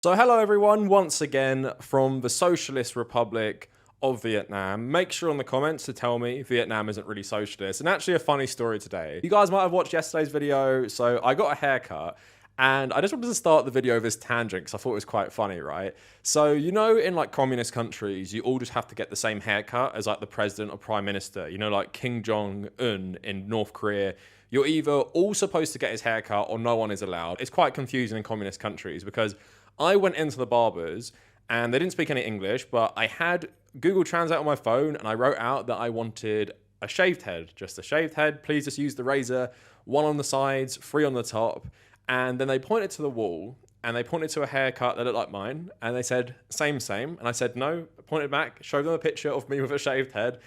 So hello everyone, once again from the Socialist Republic of Vietnam. Make sure in the comments to tell me Vietnam isn't really socialist. And actually a funny story today. You guys might have watched yesterday's video, so I got a haircut. And I just wanted to start the video with this tangent because I thought it was quite funny, right? So, you know, in like communist countries, you all just have to get the same haircut as like the president or prime minister. You know, like Kim Jong-un in North Korea. You're either all supposed to get his haircut or no one is allowed. It's quite confusing in communist countries because I went into the barbers and they didn't speak any English, but I had Google Translate on my phone and I wrote out that I wanted a shaved head, just a shaved head. Please just use the razor, 1 on the sides, 3 on the top. And then they pointed to the wall and they pointed to a haircut that looked like mine. And they said, same. And I said, no, pointed back, showed them a picture of me with a shaved head.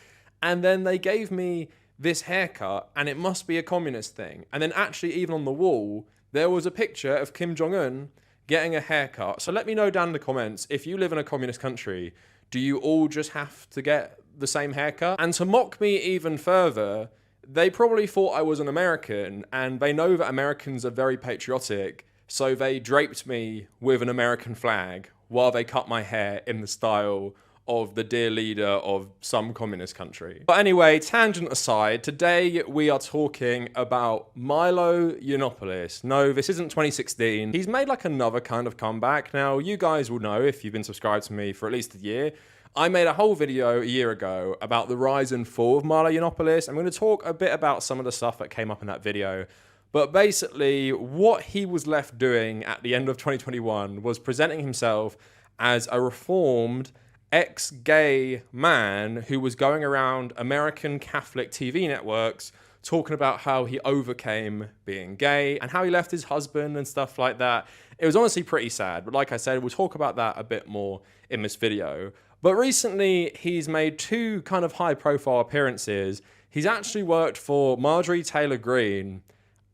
And then they gave me this haircut and it must be a communist thing. And then actually even on the wall, there was a picture of Kim Jong-un getting a haircut. So let me know down in the comments, if you live in a communist country, do you all just have to get the same haircut? And to mock me even further, they probably thought I was an American and they know that Americans are very patriotic. So they draped me with an American flag while they cut my hair in the style of the dear leader of some communist country. But anyway, tangent aside, today we are talking about Milo Yiannopoulos. No, this isn't 2016. He's made like another kind of comeback. Now, you guys will know if you've been subscribed to me for at least a year. I made a whole video a year ago about the rise and fall of Milo Yiannopoulos. I'm going to talk a bit about some of the stuff that came up in that video. But basically, what he was left doing at the end of 2021 was presenting himself as a reformed ex-gay man who was going around American Catholic TV networks talking about how he overcame being gay and how he left his husband and stuff like that. It was honestly pretty sad, but like I said, we'll talk about that a bit more in this video. But recently, he's made 2 kind of high-profile appearances. He's actually worked for Marjorie Taylor Greene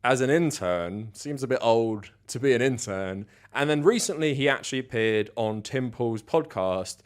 as an intern. Seems a bit old to be an intern. And then recently, he actually appeared on Tim Pool's podcast.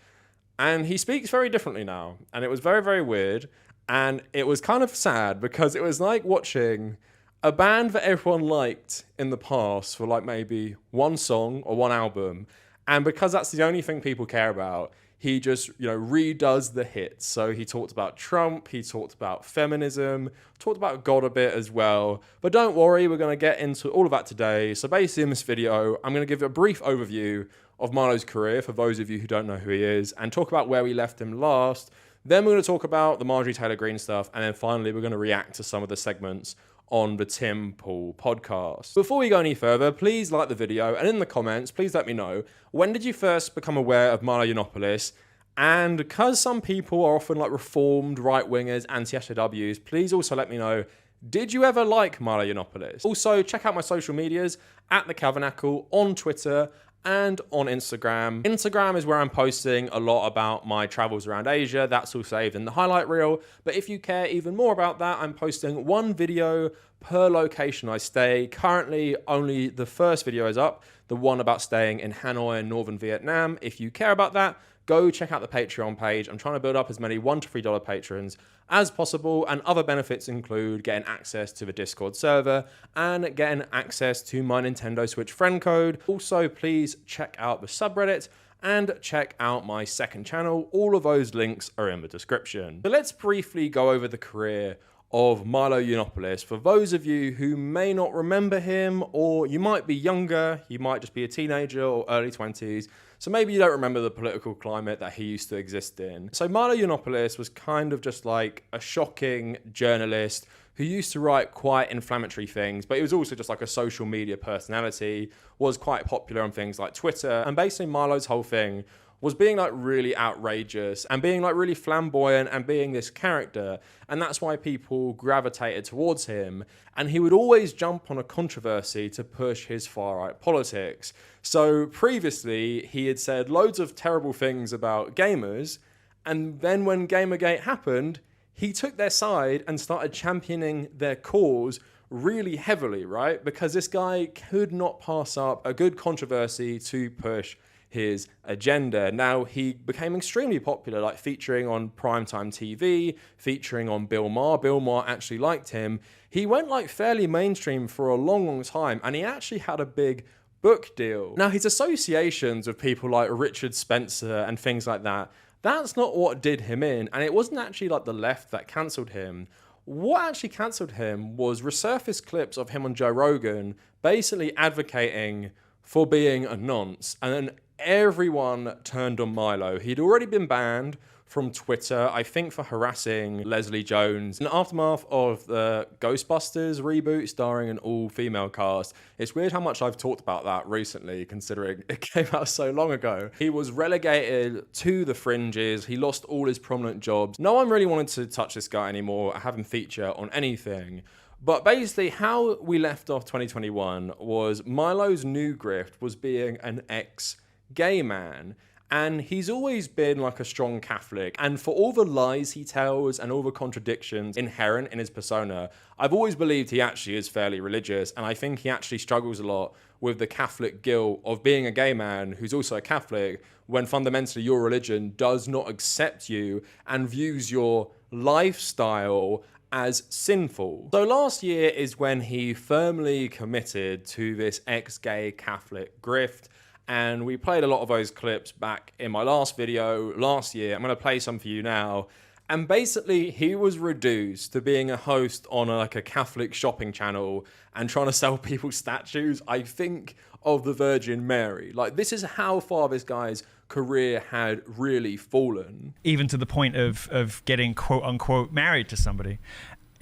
And he speaks very differently now. And it was very, very weird. And it was kind of sad because it was like watching a band that everyone liked in the past for like maybe 1 song or 1 album. And because that's the only thing people care about, he just, redoes the hits. So he talked about Trump, he talked about feminism, talked about God a bit as well. But don't worry, we're going to get into all of that today. So basically in this video, I'm going to give a brief overview of Milo's career for those of you who don't know who he is and talk about where we left him last. Then we're going to talk about the Marjorie Taylor Greene stuff. And then finally, we're going to react to some of the segments on the Tim Pool podcast. Before we go any further, please like the video and in the comments, please let me know, when did you first become aware of Milo Yiannopoulos? And because some people are often like reformed right-wingers, anti-SJWs, please also let me know, did you ever like Milo Yiannopoulos? Also, check out my social medias at the Kavernacle on Twitter and on Instagram. Instagram is where I'm posting a lot about my travels around Asia. That's all saved in the highlight reel. But if you care even more about that, I'm posting 1 video per location I stay. Currently, only the first video is up, the one about staying in Hanoi in northern Vietnam. If you care about that, go check out the Patreon page. I'm trying to build up as many $1 to $3 patrons as possible, and other benefits include getting access to the Discord server and getting access to my Nintendo Switch friend code. Also, please check out the subreddit and check out my second channel. All of those links are in the description. So let's briefly go over the career of Milo Yiannopoulos. For those of you who may not remember him, or you might be younger, you might just be a teenager or early 20s, so maybe you don't remember the political climate that he used to exist in. So Milo Yiannopoulos was kind of just like a shocking journalist who used to write quite inflammatory things, but he was also just like a social media personality, was quite popular on things like Twitter, and basically Milo's whole thing was being like really outrageous and being like really flamboyant and being this character. And that's why people gravitated towards him. And he would always jump on a controversy to push his far-right politics. So previously, he had said loads of terrible things about gamers. And then when Gamergate happened, he took their side and started championing their cause really heavily, right? Because this guy could not pass up a good controversy to push his agenda. Now, he became extremely popular, like featuring on primetime TV, featuring on Bill Maher. Bill Maher actually liked him. He went like fairly mainstream for a long, long time, and he actually had a big book deal. Now, his associations with people like Richard Spencer and things like that, that's not what did him in. And it wasn't actually like the left that cancelled him. What actually cancelled him was resurfaced clips of him on Joe Rogan basically advocating for being a nonce. And then everyone turned on Milo. He'd already been banned from Twitter, I think for harassing Leslie Jones. In the aftermath of the Ghostbusters reboot starring an all-female cast, it's weird how much I've talked about that recently, considering it came out so long ago. He was relegated to the fringes. He lost all his prominent jobs. No one really wanted to touch this guy anymore, have him feature on anything. But basically, how we left off 2021 was Milo's new grift was being an ex-gay man. And he's always been like a strong Catholic. And for all the lies he tells and all the contradictions inherent in his persona, I've always believed he actually is fairly religious. And I think he actually struggles a lot with the Catholic guilt of being a gay man who's also a Catholic, when fundamentally your religion does not accept you and views your lifestyle as sinful. So last year is when he firmly committed to this ex-gay Catholic grift. And we played a lot of those clips back in my last video last year. I'm going to play some for you now. And basically, he was reduced to being a host on a Catholic shopping channel and trying to sell people statues, I think, of the Virgin Mary. Like, this is how far this guy's career had really fallen. Even to the point of getting quote unquote married to somebody.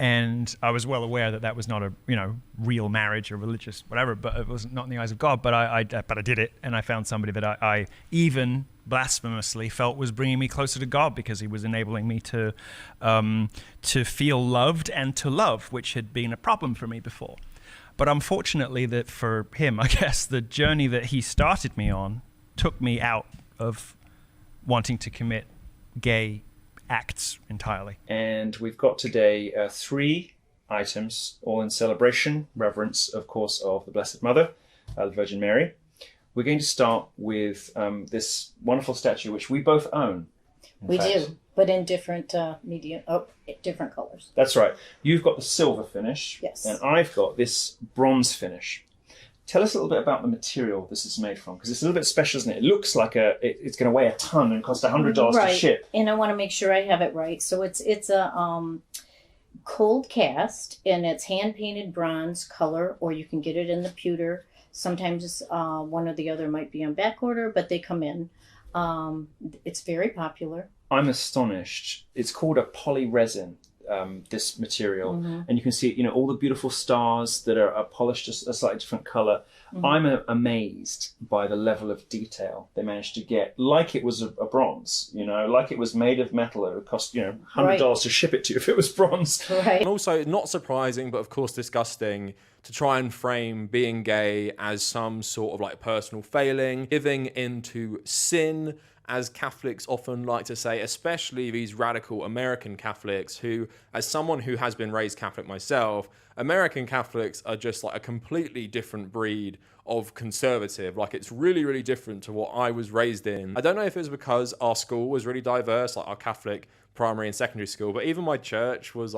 And I was well aware that that was not a real marriage or religious whatever, but it was not in the eyes of God. But I did it, and I found somebody that I even blasphemously felt was bringing me closer to God, because he was enabling me to feel loved and to love, which had been a problem for me before. But unfortunately, that for him, I guess the journey that he started me on took me out of wanting to commit gay acts entirely. And we've got today 3 items, all in celebration, reverence, of course, of the Blessed Mother, the Virgin Mary. We're going to start with this wonderful statue, which we both own. We do, but in different different colors. That's right. You've got the silver finish, yes, and I've got this bronze finish. Tell us a little bit about the material this is made from, because it's a little bit special, isn't it? It looks like it's going to weigh a ton and cost $100 to ship. And I want to make sure I have it right. So it's a cold cast, and it's hand painted bronze color, or you can get it in the pewter. Sometimes one or the other might be on back order, but they come in. It's very popular. I'm astonished. It's called a polyresin. This material, and you can see all the beautiful stars that are polished a slightly different color. I'm amazed by the level of detail they managed to get, like it was a bronze, like it was made of metal. It would cost $100 to ship it to you if it was bronze. Right. And also, not surprising, but of course disgusting, to try and frame being gay as some sort of personal failing, giving into sin, as Catholics often like to say, especially these radical American Catholics who, as someone who has been raised Catholic myself, American Catholics are just a completely different breed of conservative. It's really, really different to what I was raised in. I don't know if it was because our school was really diverse, our Catholic primary and secondary school, but even my church was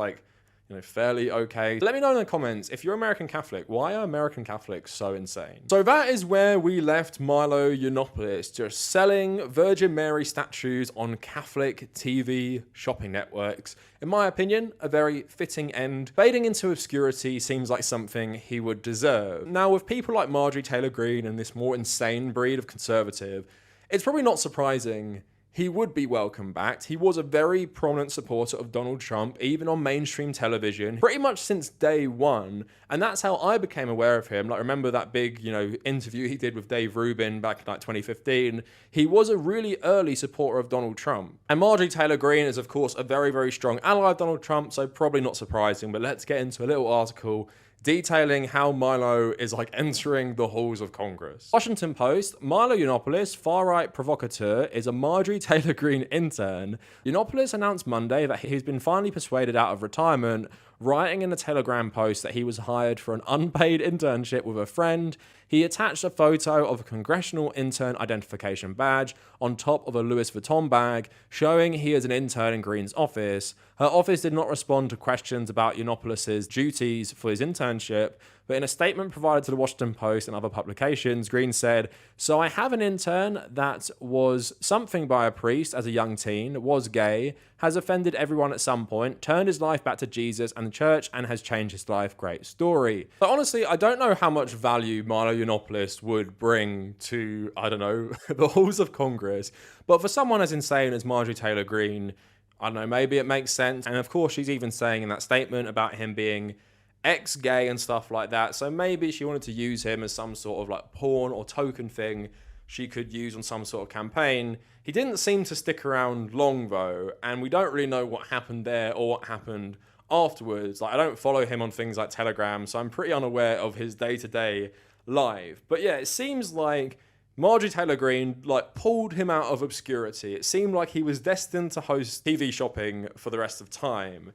fairly okay. Let me know in the comments, if you're American Catholic, why are American Catholics so insane? So that is where we left Milo Yiannopoulos, just selling Virgin Mary statues on Catholic TV shopping networks. In my opinion, a very fitting end. Fading into obscurity seems like something he would deserve. Now, with people like Marjorie Taylor Greene and this more insane breed of conservative, it's probably not surprising he would be welcome back. He was a very prominent supporter of Donald Trump, even on mainstream television, pretty much since day one. And that's how I became aware of him. Remember that big, interview he did with Dave Rubin back in 2015? He was a really early supporter of Donald Trump. And Marjorie Taylor Greene is, of course, a very, very strong ally of Donald Trump, so probably not surprising. But let's get into a little article detailing how Milo is entering the halls of Congress. Washington Post, Milo Yiannopoulos, far-right provocateur, is a Marjorie Taylor Greene intern. Yiannopoulos announced Monday that he's been finally persuaded out of retirement writing in a Telegram post that he was hired for an unpaid internship with a friend. He attached a photo of a congressional intern identification badge on top of a Louis Vuitton bag, showing he is an intern in Greene's office. Her office did not respond to questions about Yiannopoulos' duties for his internship, but in a statement provided to the Washington Post and other publications, Greene said, "So I have an intern that was something by a priest as a young teen, was gay, has offended everyone at some point, turned his life back to Jesus and the church, and has changed his life. Great story." But honestly, I don't know how much value Milo Yiannopoulos would bring to, I don't know, the halls of Congress. But for someone as insane as Marjorie Taylor Greene, I don't know, maybe it makes sense. And of course, she's even saying in that statement about him being ex-gay and stuff like that. So maybe she wanted to use him as some sort of like pawn or token thing she could use on some sort of campaign. He didn't seem to stick around long though, and we don't really know what happened there or what happened afterwards. Like, I don't follow him on things like Telegram, so I'm pretty unaware of his day-to-day life. But yeah, it seems like Marjorie Taylor Greene like pulled him out of obscurity. It seemed like he was destined to host TV shopping for the rest of time.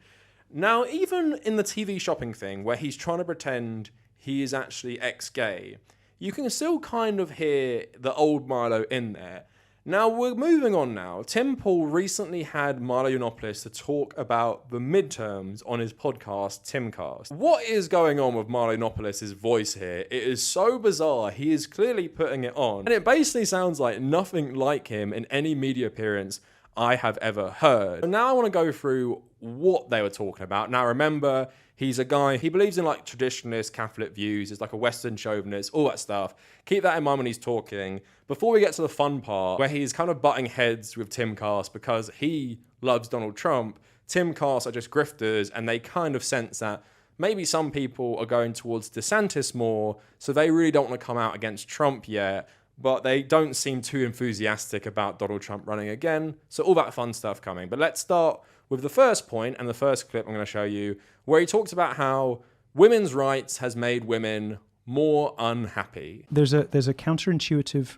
Now, even in the TV shopping thing, where he's trying to pretend he is actually ex-gay, you can still kind of hear the old Milo in there. Now, we're moving on now. Tim Pool recently had Milo Yiannopoulos to talk about the midterms on his podcast, Timcast. What is going on with Milo Yiannopoulos' voice here? It is so bizarre. He is clearly putting it on. And it basically sounds like nothing like him in any media appearance I have ever heard. So now I want to go through what they were talking about. Now remember, he's a guy, he believes in like traditionalist Catholic views, is like a Western chauvinist, all that stuff. Keep that in mind when he's talking. Before we get to the fun part, where he's kind of butting heads with Timcast because he loves Donald Trump, Timcast are just grifters, and they kind of sense that maybe some people are going towards DeSantis more, so they really don't want to come out against Trump yet. But they don't seem too enthusiastic about Donald Trump running again. So all that fun stuff coming. But let's start with the first point and the first clip I'm going to show you, where he talks about how women's rights has made women more unhappy. There's a counterintuitive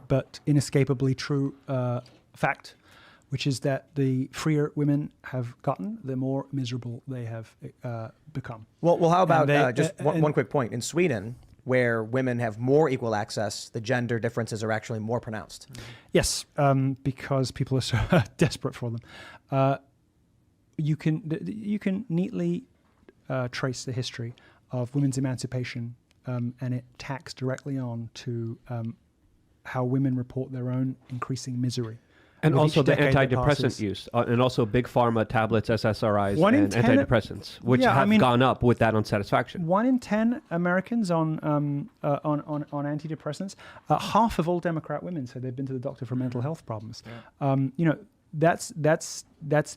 but inescapably true fact, which is that the freer women have gotten, the more miserable they have become. Well, how about one quick point? In Sweden, where women have more equal access, the gender differences are actually more pronounced. Yes, because people are so desperate for them. You can neatly trace the history of women's emancipation, and it tacks directly on to how women report their own increasing misery. And also the antidepressant use, and also big pharma tablets, SSRIs, and antidepressants, which have gone up with that unsatisfaction. 1 in 10 Americans on antidepressants. Half of all Democrat women say they've been to the doctor for mental health problems. Yeah. That's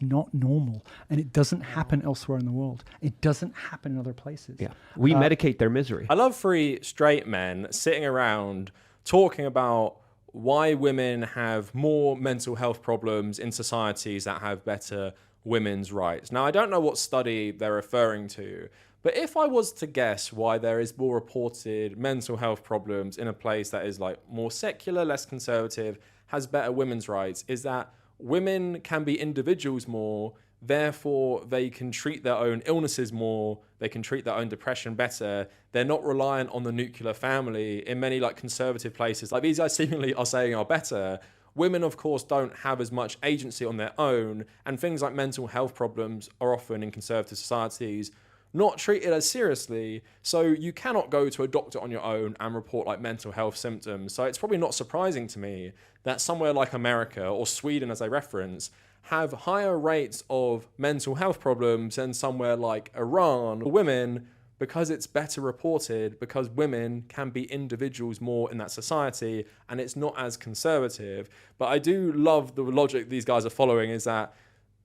not normal, and it doesn't happen elsewhere in the world. It doesn't happen in other places. Yeah, we medicate their misery. I love 3 straight men sitting around talking about why women have more mental health problems in societies that have better women's rights. Now, I don't know what study they're referring to, but if I was to guess why there is more reported mental health problems in a place that is like more secular, less conservative, has better women's rights, is that women can be individuals more, therefore they can treat their own illnesses more, they can treat their own depression better, they're not reliant on the nuclear family. In many like conservative places, like these guys seemingly are saying are better, women of course don't have as much agency on their own, and things like mental health problems are often in conservative societies not treated as seriously, so you cannot go to a doctor on your own and report like mental health symptoms. So it's probably not surprising to me that somewhere like America or Sweden, as I reference, have higher rates of mental health problems than somewhere like Iran for women, because it's better reported, because women can be individuals more in that society and it's not as conservative. But I do love the logic these guys are following, is that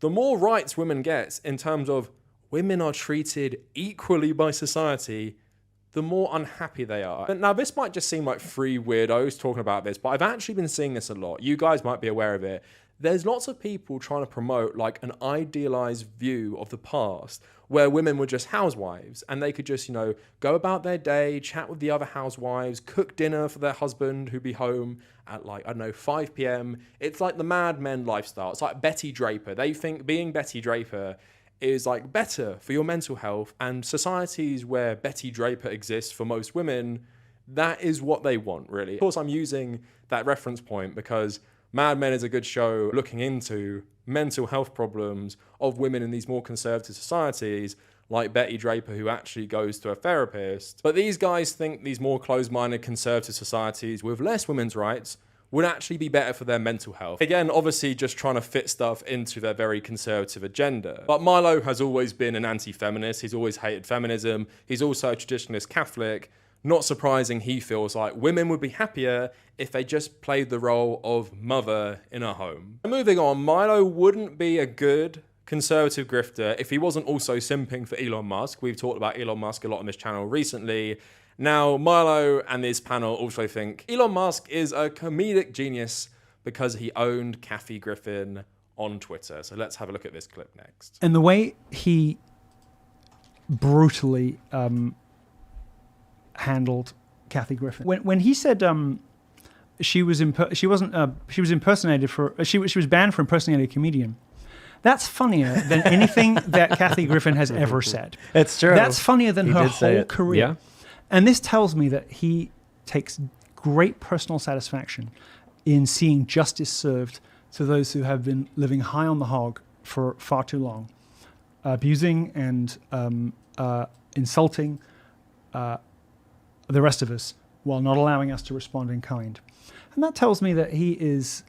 the more rights women get in terms of women are treated equally by society, the more unhappy they are. Now, this might just seem like 3 weirdos talking about this, but I've actually been seeing this a lot. You guys might be aware of it. There's lots of people trying to promote like an idealized view of the past where women were just housewives and they could just, go about their day, chat with the other housewives, cook dinner for their husband who'd be home at 5 p.m. It's like the Mad Men lifestyle. It's like Betty Draper. They think being Betty Draper is like better for your mental health, and societies where Betty Draper exists for most women, that is what they want, really. Of course, I'm using that reference point because Mad Men is a good show looking into mental health problems of women in these more conservative societies, like Betty Draper, who actually goes to a therapist. But these guys think these more closed-minded conservative societies with less women's rights would actually be better for their mental health. Again, obviously just trying to fit stuff into their very conservative agenda. But Milo has always been an anti-feminist. He's always hated feminism. He's also a traditionalist Catholic. Not surprising, he feels like women would be happier if they just played the role of mother in a home. Moving on, Milo wouldn't be a good conservative grifter if he wasn't also simping for Elon Musk. We've talked about Elon Musk a lot on this channel recently. Now, Milo and this panel also think Elon Musk is a comedic genius because he owned Kathy Griffin on Twitter. So let's have a look at this clip next. And the way he brutally handled Kathy Griffin, when he said she was impersonated for she was banned for impersonating a comedian. That's funnier than anything that Kathy Griffin has ever said. It's true. That's funnier than her whole career. Yeah. And this tells me that he takes great personal satisfaction in seeing justice served to those who have been living high on the hog for far too long, abusing and insulting the rest of us while not allowing us to respond in kind. And that tells me that he is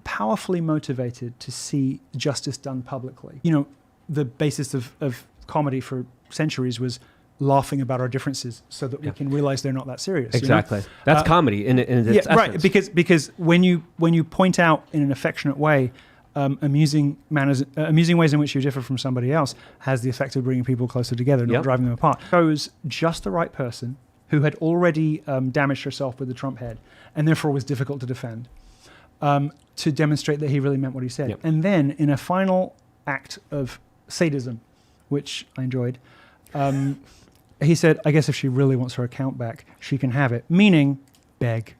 powerfully motivated to see justice done publicly. You know, the basis of comedy for centuries was laughing about our differences so that we can realize they're not that serious. Exactly. You know? That's comedy in its essence. Right. Because when you point out in an affectionate way amusing ways in which you differ from somebody else has the effect of bringing people closer together, not driving them apart. Chose just the right person who had already damaged herself with the Trump head and therefore was difficult to defend, to demonstrate that he really meant what he said. And then in a final act of sadism, which I enjoyed, he said, I guess if she really wants her account back, she can have it. Meaning, beg.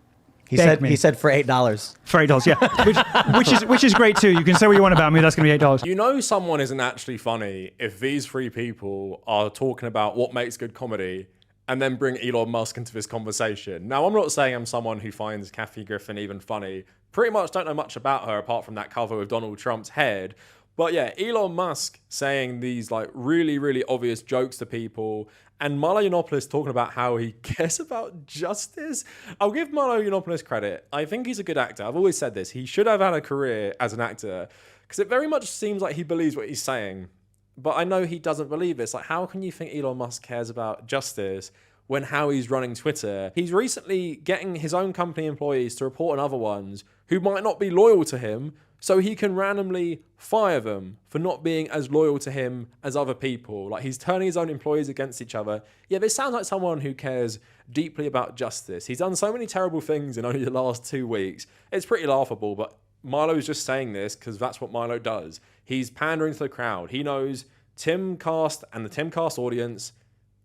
He said for $8. For $8, yeah. which is great too. You can say what you want about me, that's going to be $8. You know someone isn't actually funny if these three people are talking about what makes good comedy and then bring Elon Musk into this conversation. Now, I'm not saying I'm someone who finds Kathy Griffin even funny. Pretty much don't know much about her apart from that cover with Donald Trump's head. But yeah, Elon Musk saying these like really, really obvious jokes to people, and Milo Yiannopoulos talking about how he cares about justice. I'll give Milo Yiannopoulos credit. I think he's a good actor. I've always said this. He should have had a career as an actor because it very much seems like he believes what he's saying. But I know he doesn't believe this. Like, how can you think Elon Musk cares about justice when how he's running Twitter? He's recently getting his own company employees to report on other ones who might not be loyal to him, so he can randomly fire them for not being as loyal to him as other people. Like, he's turning his own employees against each other. Yeah, this sounds like someone who cares deeply about justice. He's done so many terrible things in only the last 2 weeks. It's pretty laughable, but Milo's just saying this because that's what Milo does. He's pandering to the crowd. He knows Timcast and the Timcast audience,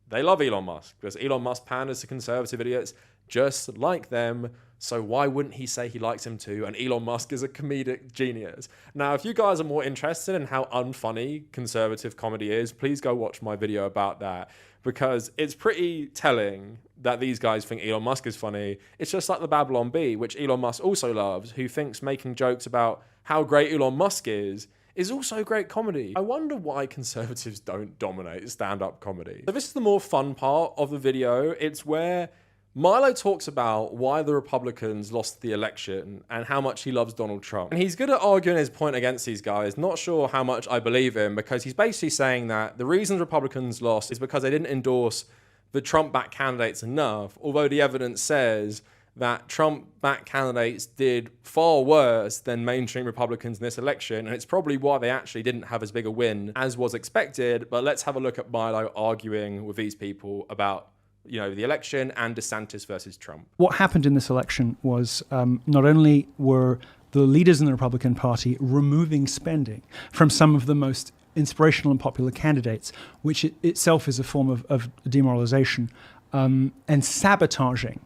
they love Elon Musk because Elon Musk panders to conservative idiots just like them. So why wouldn't he say he likes him too? And Elon Musk is a comedic genius. Now, if you guys are more interested in how unfunny conservative comedy is, please go watch my video about that because it's pretty telling that these guys think Elon Musk is funny. It's just like the Babylon Bee, which Elon Musk also loves, who thinks making jokes about how great Elon Musk is also great comedy. I wonder why conservatives don't dominate stand-up comedy. So this is the more fun part of the video. It's where Milo talks about why the Republicans lost the election and how much he loves Donald Trump. And he's good at arguing his point against these guys. Not sure how much I believe him because he's basically saying that the reason Republicans lost is because they didn't endorse the Trump-backed candidates enough, although the evidence says that Trump-backed candidates did far worse than mainstream Republicans in this election, and it's probably why they actually didn't have as big a win as was expected. But let's have a look at Milo arguing with these people about the election and DeSantis versus Trump. What happened in this election was not only were the leaders in the Republican Party removing spending from some of the most inspirational and popular candidates, which itself is a form of demoralization, and sabotaging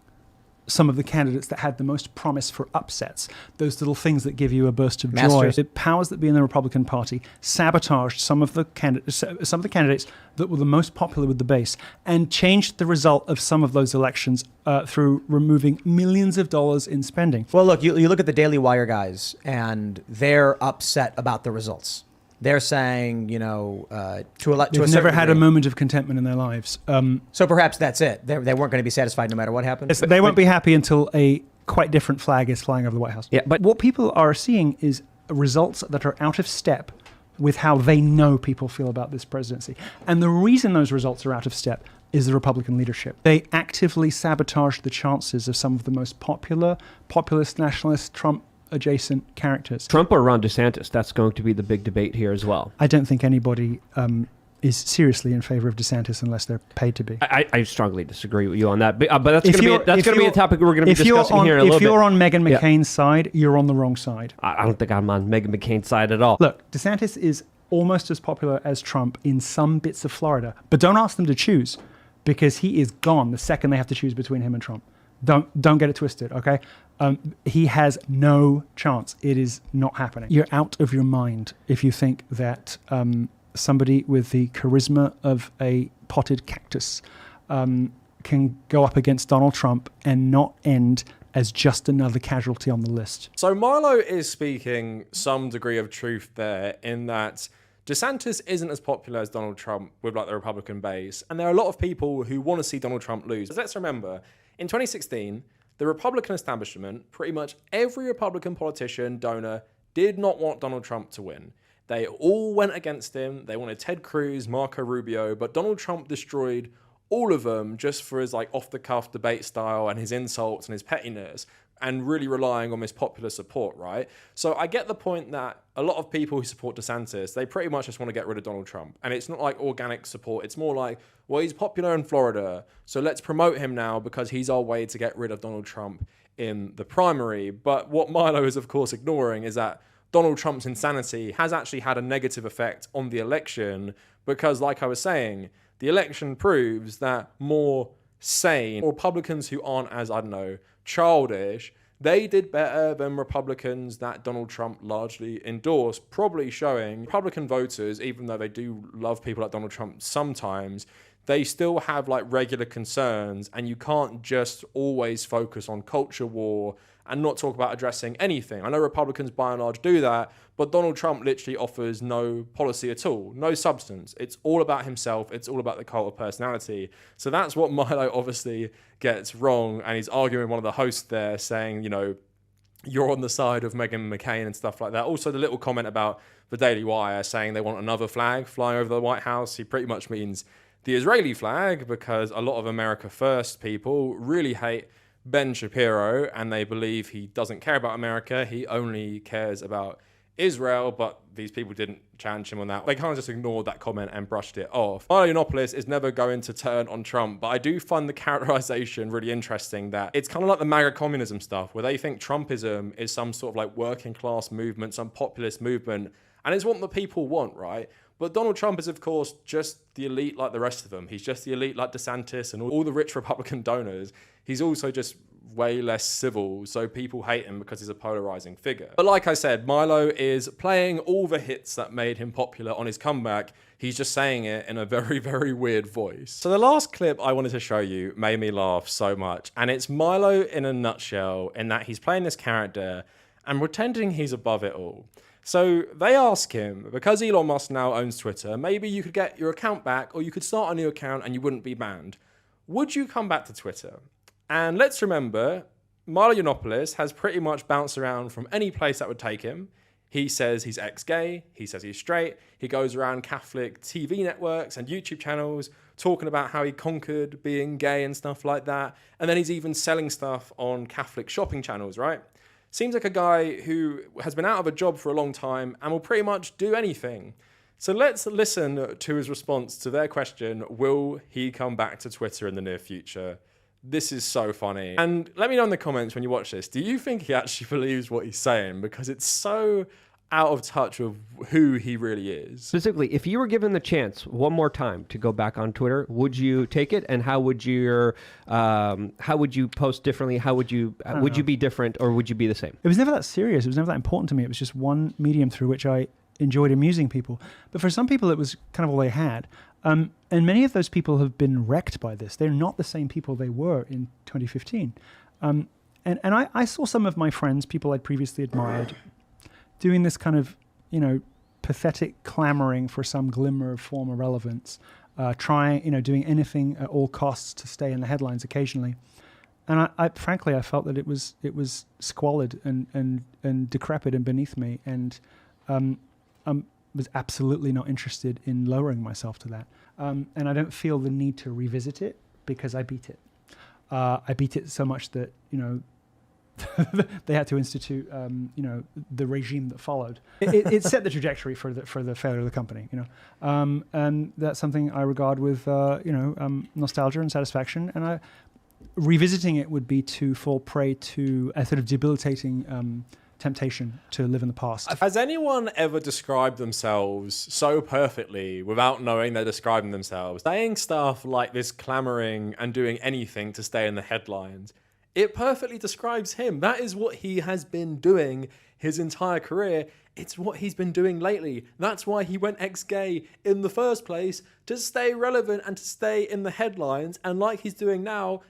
some of the candidates that had the most promise for upsets, those little things that give you a burst of Masters. joy. The powers that be in the Republican Party sabotaged some of the candidates that were the most popular with the base, and changed the result of some of those elections through removing millions of dollars in spending. Well, look, you look at the Daily Wire guys, and they're upset about the results. They're saying, They've never had a moment of contentment in their lives. So perhaps that's it. They weren't going to be satisfied no matter what happened. They won't be happy until a quite different flag is flying over the White House. Yeah, but what people are seeing is results that are out of step with how they know people feel about this presidency. And the reason those results are out of step is the Republican leadership. They actively sabotaged the chances of some of the most popular, populist, nationalist, Trump-adjacent characters. Trump or Ron DeSantis? That's going to be the big debate here as well. I don't think anybody is seriously in favor of DeSantis unless they're paid to be. I strongly disagree with you on that. But that's going to be a topic we're going to be discussing here in a little bit. If you're on Meghan McCain's side, you're on the wrong side. I don't think I'm on Meghan McCain's side at all. Look, DeSantis is almost as popular as Trump in some bits of Florida, but don't ask them to choose, because he is gone the second they have to choose between him and Trump. Don't get it twisted, okay? He has no chance. It is not happening. You're out of your mind if you think that somebody with the charisma of a potted cactus can go up against Donald Trump and not end as just another casualty on the list. So Milo is speaking some degree of truth there, in that DeSantis isn't as popular as Donald Trump with like the Republican base, and there are a lot of people who want to see Donald Trump lose. Let's remember, in 2016, the Republican establishment, pretty much every Republican politician, donor, did not want Donald Trump to win. They all went against him. They wanted Ted Cruz, Marco Rubio, but Donald Trump destroyed all of them just for his like off-the-cuff debate style and his insults and his pettiness, and really relying on his popular support, right? So I get the point that a lot of people who support DeSantis, they pretty much just want to get rid of Donald Trump. And it's not like organic support. It's more like, well, he's popular in Florida, so let's promote him now because he's our way to get rid of Donald Trump in the primary. But what Milo is, of course, ignoring is that Donald Trump's insanity has actually had a negative effect on the election, because, like I was saying, the election proves that more sane Republicans who aren't as, I don't know, childish, they did better than Republicans that Donald Trump largely endorsed, probably showing Republican voters, even though they do love people like Donald Trump sometimes, they still have like regular concerns, and you can't just always focus on culture war and not talk about addressing anything. I know Republicans by and large do that, but Donald Trump literally offers no policy at all, no substance. It's all about himself. It's all about the cult of personality. So that's what Milo obviously gets wrong. And he's arguing with one of the hosts there, saying, you know, you're on the side of Meghan McCain and stuff like that. Also, the little comment about the Daily Wire saying they want another flag flying over the White House, he pretty much means the Israeli flag, because a lot of America First people really hate Ben Shapiro, and they believe he doesn't care about America. He only cares about Israel, but these people didn't challenge him on that. They kind of just ignored that comment and brushed it off. Milo Yiannopoulos is never going to turn on Trump, but I do find the characterization really interesting, that it's kind of like the MAGA communism stuff, where they think Trumpism is some sort of like working class movement, some populist movement, and it's what the people want, right? But Donald Trump is, of course, just the elite like the rest of them. He's just the elite like DeSantis and all the rich Republican donors. He's also just way less civil, so people hate him because he's a polarizing figure. But like I said, Milo is playing all the hits that made him popular on his comeback. He's just saying it in a very, very weird voice. So the last clip I wanted to show you made me laugh so much, and it's Milo in a nutshell, in that he's playing this character and pretending he's above it all. So they ask him, because Elon Musk now owns Twitter, maybe you could get your account back, or you could start a new account and you wouldn't be banned. Would you come back to Twitter? And let's remember, Milo Yiannopoulos has pretty much bounced around from any place that would take him. He says he's ex-gay, he says he's straight, he goes around Catholic TV networks and YouTube channels talking about how he conquered being gay and stuff like that. And then he's even selling stuff on Catholic shopping channels, right? Seems like a guy who has been out of a job for a long time and will pretty much do anything. So let's listen to his response to their question, will he come back to Twitter in the near future? This is so funny. And let me know in the comments when you watch this, do you think he actually believes what he's saying? Because it's so out of touch with who he really is. Specifically, if you were given the chance one more time to go back on Twitter, would you take it? And how would you post differently? How would you be different, or would you be the same? It was never that serious. It was never that important to me. It was just one medium through which I enjoyed amusing people. But for some people, it was kind of all they had. And many of those people have been wrecked by this. They're not the same people they were in 2015. And I saw some of my friends, people I'd previously admired, doing this kind of, pathetic clamoring for some glimmer of former relevance, doing anything at all costs to stay in the headlines occasionally. And I frankly, I felt that it was squalid and decrepit and beneath me, and was absolutely not interested in lowering myself to that. And I don't feel the need to revisit it because I beat it. I beat it so much that, they had to institute, the regime that followed. It set the trajectory for the failure of the company, and that's something I regard with, nostalgia and satisfaction. And revisiting it would be to fall prey to a sort of debilitating temptation to live in the past. Has anyone ever described themselves so perfectly without knowing they're describing themselves? Saying stuff like this, clamoring and doing anything to stay in the headlines. It perfectly describes him. That is what he has been doing his entire career. It's what he's been doing lately. That's why he went ex-gay in the first place, to stay relevant and to stay in the headlines. And like he's doing now,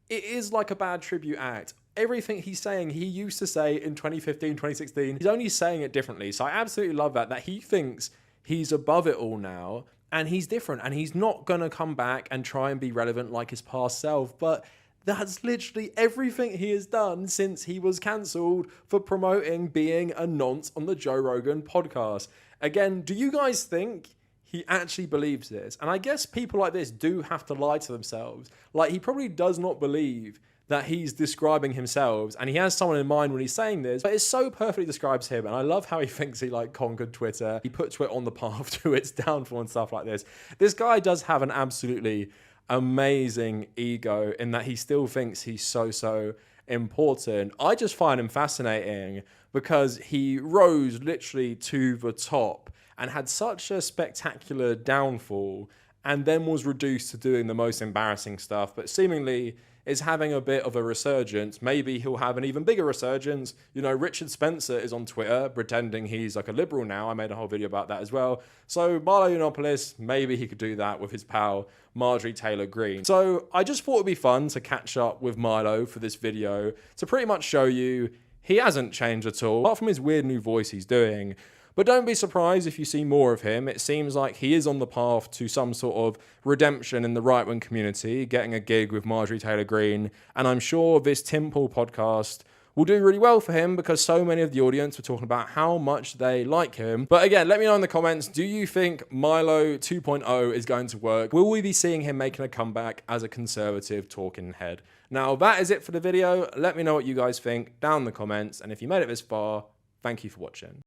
it is like a bad tribute act. Everything he's saying, he used to say in 2015, 2016. He's only saying it differently. So I absolutely love that he thinks he's above it all now and he's different and he's not going to come back and try and be relevant like his past self. But that's literally everything he has done since he was cancelled for promoting being a nonce on the Joe Rogan podcast. Again, do you guys think he actually believes this? And I guess people like this do have to lie to themselves. Like, he probably does not believe that he's describing himself, and he has someone in mind when he's saying this, but it so perfectly describes him. And I love how he thinks he conquered Twitter. He put Twitter on the path to its downfall and stuff like this. This guy does have an absolutely amazing ego in that he still thinks he's so important. I just find him fascinating because he rose literally to the top and had such a spectacular downfall, and then was reduced to doing the most embarrassing stuff, but seemingly is having a bit of a resurgence. Maybe he'll have an even bigger resurgence. Richard Spencer is on Twitter pretending he's like a liberal now. I made a whole video about that as well. So Milo Yiannopoulos, maybe he could do that with his pal Marjorie Taylor Greene. So I just thought it'd be fun to catch up with Milo for this video to pretty much show you he hasn't changed at all, apart from his weird new voice he's doing. But don't be surprised if you see more of him. It seems like he is on the path to some sort of redemption in the right-wing community, getting a gig with Marjorie Taylor Greene. And I'm sure this Tim Pool podcast will do really well for him because so many of the audience were talking about how much they like him. But again, let me know in the comments, do you think Milo 2.0 is going to work? Will we be seeing him making a comeback as a conservative talking head? Now, that is it for the video. Let me know what you guys think down in the comments. And if you made it this far, thank you for watching.